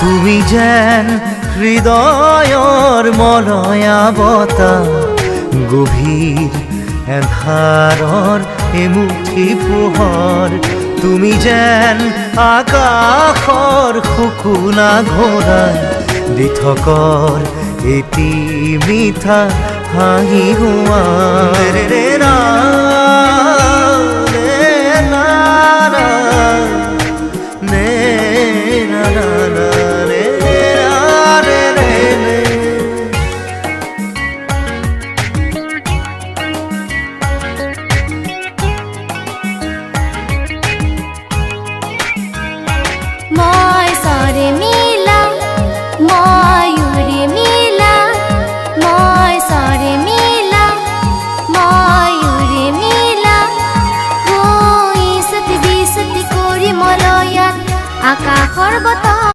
তুমি যেন হৃদয়ৰ মলয়া বতাহ, গভীৰ এন্ধাৰৰ এমুঠি পোহৰ। তুমি যেন আকাশৰ শুকুনা ঘোঁৰাই, দিঠকৰ এটি মিঠা হাঁহি হোৱা।